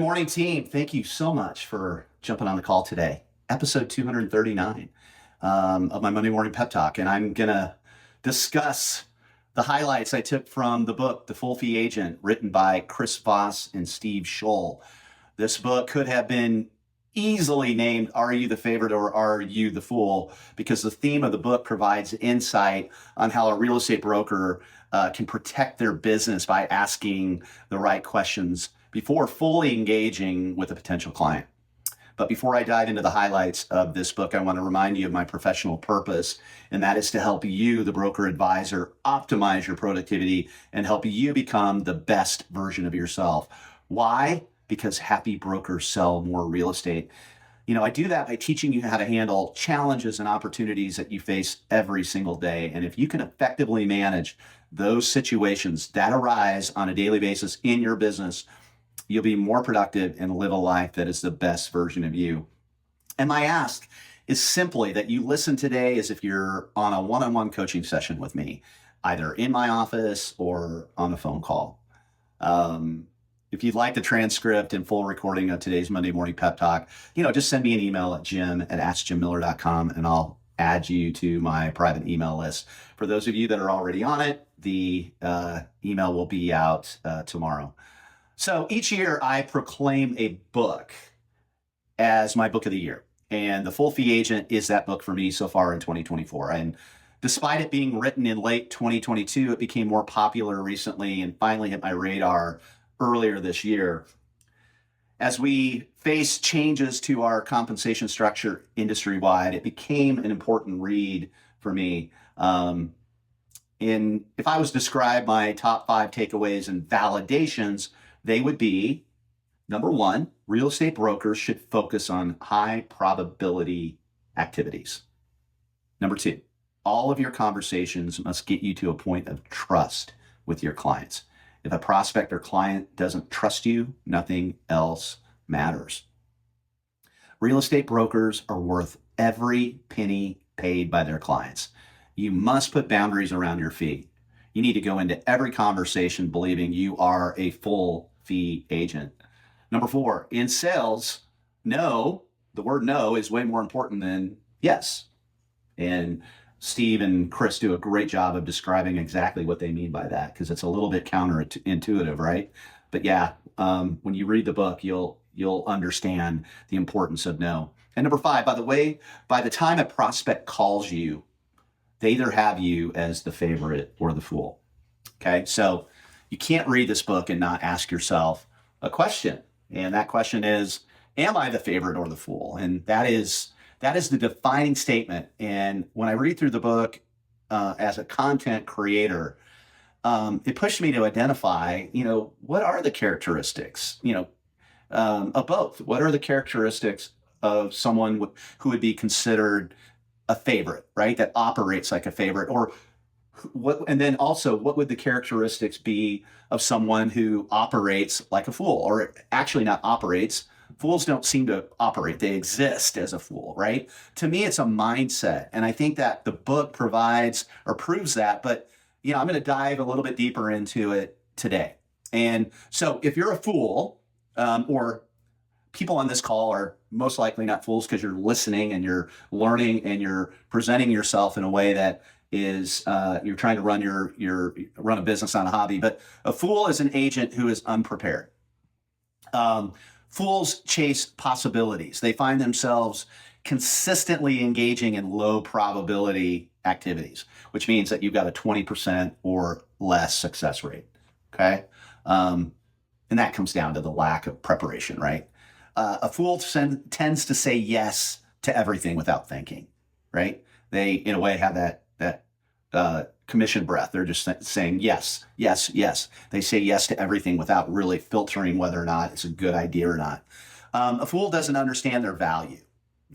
morning, team. Thank you so much for jumping on the call today. Episode 239 of my Monday Morning Pep Talk. And I'm going to discuss the highlights I took from the book, The Full Fee Agent, written by Chris Voss and Steve Shull. This book could have been easily named Are You the Favorite or Are You the Fool? Because the theme of the book provides insight on how a real estate broker can protect their business by asking the right questions before fully engaging with a potential client. But before I dive into the highlights of this book, I want to remind you of my professional purpose, and that is to help you, the broker advisor, optimize your productivity and help you become the best version of yourself. Why? Because happy brokers sell more real estate. I do that by teaching you how to handle challenges and opportunities that you face every single day. And if you can effectively manage those situations that arise on a daily basis in your business, you'll be more productive and live a life that is the best version of you. And my ask is simply that you listen today as if you're on a one-on-one coaching session with me, either in my office or on a phone call. If you'd like the transcript and full recording of today's Monday Morning Pep Talk, just send me an email at jim@askjimmiller.com and I'll add you to my private email list. For those of you that are already on it, the email will be out tomorrow. So each year I proclaim a book as my book of the year. And The Full Fee Agent is that book for me so far in 2024. And despite it being written in late 2022, it became more popular recently and finally hit my radar earlier this year. As we face changes to our compensation structure industry-wide, it became an important read for me. If I was to describe my top 5 takeaways and validations, they would be, number 1, real estate brokers should focus on high probability activities. Number 2, all of your conversations must get you to a point of trust with your clients. If a prospect or client doesn't trust you, nothing else matters. Real estate brokers are worth every penny paid by their clients. You must put boundaries around your fee. You need to go into every conversation believing you are a full fee agent. Number 4, in sales, no, the word no is way more important than yes. And Steve and Chris do a great job of describing exactly what they mean by that, because it's a little bit counterintuitive, right? But yeah, when you read the book, you'll understand the importance of no. And number 5, by the way, by the time a prospect calls you, they either have you as the favorite or the fool. Okay, so you can't read this book and not ask yourself a question. And that question is, am I the favorite or the fool? And that is the defining statement. And when I read through the book as a content creator, it pushed me to identify, what are the characteristics, of both? What are the characteristics of someone who would be considered a favorite, right? That operates like a favorite, or and then also what would the characteristics be of someone who operates like a fool, or actually not operates. Fools don't seem to operate. They exist as a fool, right? To me, it's a mindset. And I think that the book provides or proves that, but I'm going to dive a little bit deeper into it today. And so if you're a fool, or people on this call are most likely not fools because you're listening and you're learning and you're presenting yourself in a way that is you're trying to run a business, on a hobby. But a fool is an agent who is unprepared. Fools chase possibilities. They find themselves consistently engaging in low probability activities, which means that you've got a 20% or less success rate. Okay. And that comes down to the lack of preparation, right? A fool tends to say yes to everything without thinking, right? They, in a way, have that commission breath. They're just saying yes, yes, yes. They say yes to everything without really filtering whether or not it's a good idea or not. A fool doesn't understand their value,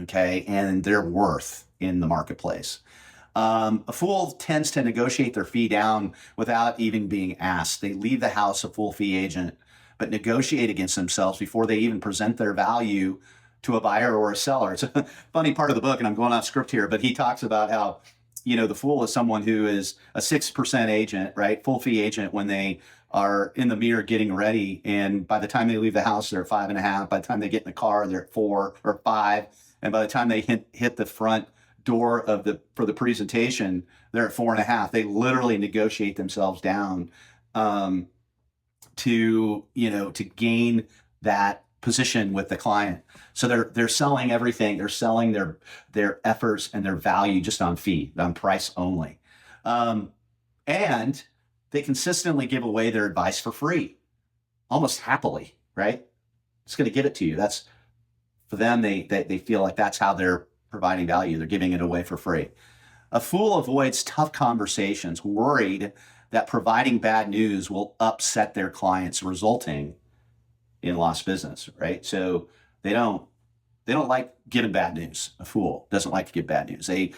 okay, and their worth in the marketplace. A fool tends to negotiate their fee down without even being asked. They leave the house a full fee agent, but negotiate against themselves before they even present their value to a buyer or a seller. It's a funny part of the book, and I'm going off script here, but he talks about how, the fool is someone who is a 6% agent, right? Full fee agent when they are in the mirror getting ready, and by the time they leave the house, they're at 5.5. By the time they get in the car, they're at 4 or 5, and by the time they hit the front door for the presentation, they're at 4.5. They literally negotiate themselves down to gain that position with the client. So they're selling everything. They're selling their efforts and their value just on fee, on price only. And they consistently give away their advice for free, almost happily, right? It's going to give it to you. That's for them. They feel like that's how they're providing value. They're giving it away for free. A fool avoids tough conversations, worried that providing bad news will upset their clients, resulting in lost business, right? So they don't like giving bad news. A fool doesn't like to give bad news. They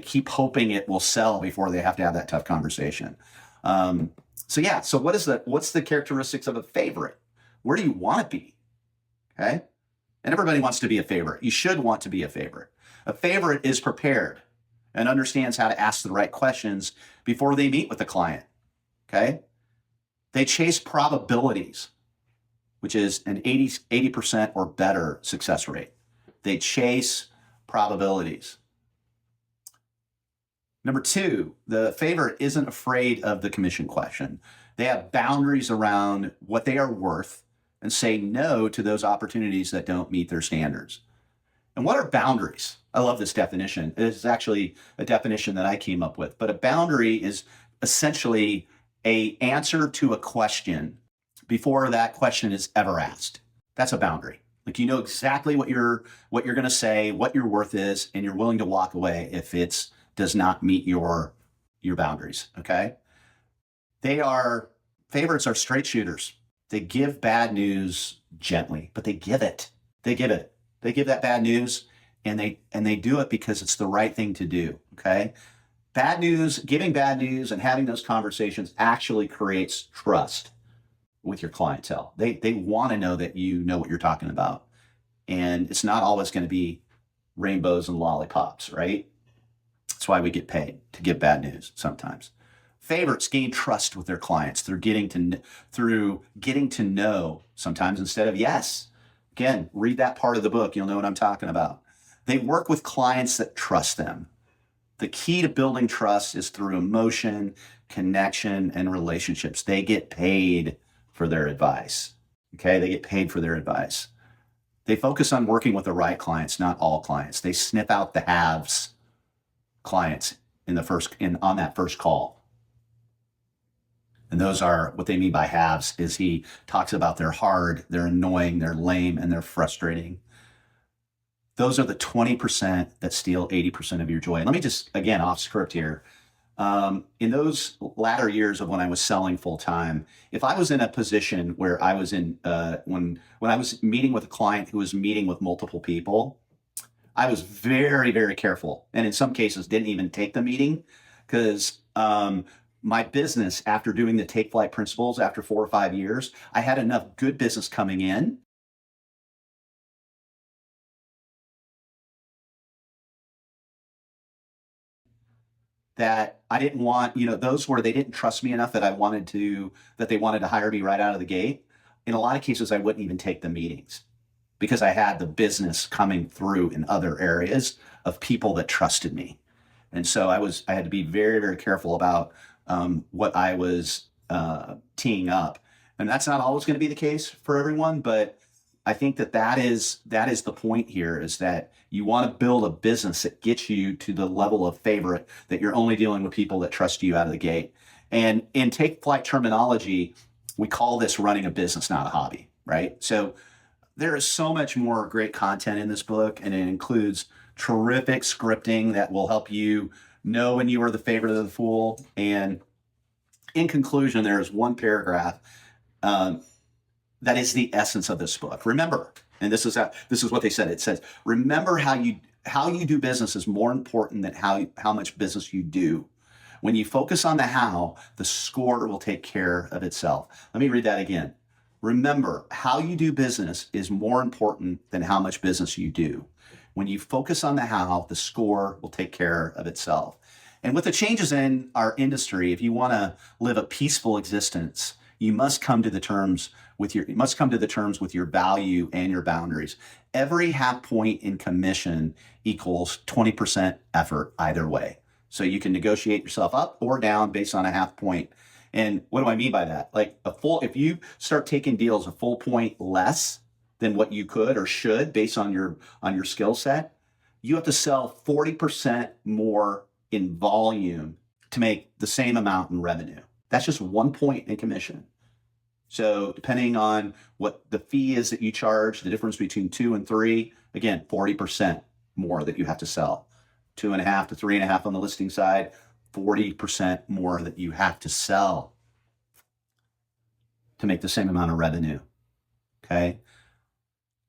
keep hoping it will sell before they have to have that tough conversation. So what's the characteristics of a favorite? Where do you want to be? Okay. And everybody wants to be a favorite. You should want to be a favorite. A favorite is prepared and understands how to ask the right questions before they meet with the client. Okay. They chase probabilities, which is an 80% or better success rate. They chase probabilities. Number 2, the favorite isn't afraid of the commission question. They have boundaries around what they are worth and say no to those opportunities that don't meet their standards. And what are boundaries? I love this definition. It is actually a definition that I came up with. But a boundary is essentially an answer to a question before that question is ever asked. That's a boundary. Like, you know exactly what you're going to say, what your worth is, and you're willing to walk away if it does not meet your boundaries. Okay. Favorites are straight shooters. They give bad news gently, but they give it. They give that bad news, and they do it because it's the right thing to do. Okay. Bad news, giving bad news and having those conversations actually creates trust with your clientele. They want to know that you know what you're talking about. And it's not always going to be rainbows and lollipops, right? That's why we get paid to give bad news sometimes. Favorites gain trust with their clients through getting to know sometimes instead of yes. Again, read that part of the book. You'll know what I'm talking about. They work with clients that trust them. The key to building trust is through emotion, connection, and relationships. They get paid for their advice. Okay, they get paid for their advice. They focus on working with the right clients, not all clients. They sniff out the haves clients on that first call. And those are what they mean by haves. Is he talks about they're hard, they're annoying, they're lame, and they're frustrating. Those are the 20% that steal 80% of your joy. And let me just, again, off script here. In those latter years of when I was selling full time, if I was in a position where I was in, when I was meeting with a client who was meeting with multiple people, I was very, very careful. And in some cases didn't even take the meeting because, my business, after doing the take flight principles, after 4 or 5 years, I had enough good business coming in that I didn't want, those where they didn't trust me enough that they wanted to hire me right out of the gate. In a lot of cases, I wouldn't even take the meetings because I had the business coming through in other areas of people that trusted me. And so I had to be very, very careful about what I was teeing up. And that's not always going to be the case for everyone, but I think that is the point here, is that you want to build a business that gets you to the level of favorite, that you're only dealing with people that trust you out of the gate. And in take flight terminology, we call this running a business, not a hobby, right? So there is so much more great content in this book, and it includes terrific scripting that will help you know when you are the favorite of the fool. And in conclusion, there is one paragraph that is the essence of this book. Remember, and this is what they said. It says, remember how you do business is more important than how much business you do. When you focus on the how, the score will take care of itself. Let me read that again. Remember, how you do business is more important than how much business you do. When you focus on the how, the score will take care of itself. And with the changes in our industry, if you want to live a peaceful existence, you must come to the terms with your value and your boundaries. Every half point in commission equals 20% effort either way. So you can negotiate yourself up or down based on a half point. And what do I mean by that? Like if you start taking deals a full point less than what you could or should based on your skill set, you have to sell 40% more in volume to make the same amount in revenue. That's just 1 point in commission. So depending on what the fee is that you charge, the difference between 2 and 3, again, 40% more that you have to sell. 2.5 to 3.5 on the listing side, 40% more that you have to sell to make the same amount of revenue. Okay.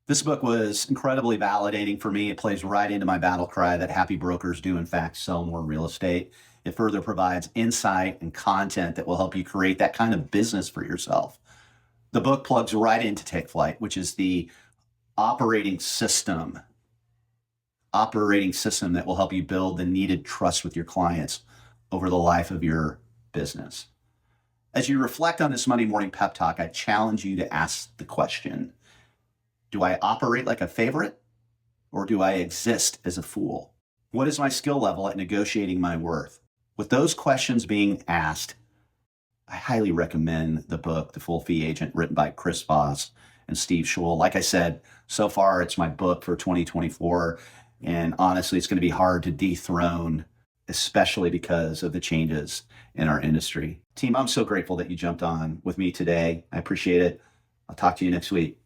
This book was incredibly validating for me. It plays right into my battle cry that happy brokers do, in fact, sell more real estate. It further provides insight and content that will help you create that kind of business for yourself. The book plugs right into Take Flight, which is the operating system that will help you build the needed trust with your clients over the life of your business. As you reflect on this Monday morning pep talk, I challenge you to ask the question, do I operate like a favorite or do I exist as a fool? What is my skill level at negotiating my worth? With those questions being asked, I highly recommend the book, The Full Fee Agent, written by Chris Voss and Steve Shull. Like I said, so far it's my book for 2024. And honestly, it's going to be hard to dethrone, especially because of the changes in our industry. Team, I'm so grateful that you jumped on with me today. I appreciate it. I'll talk to you next week.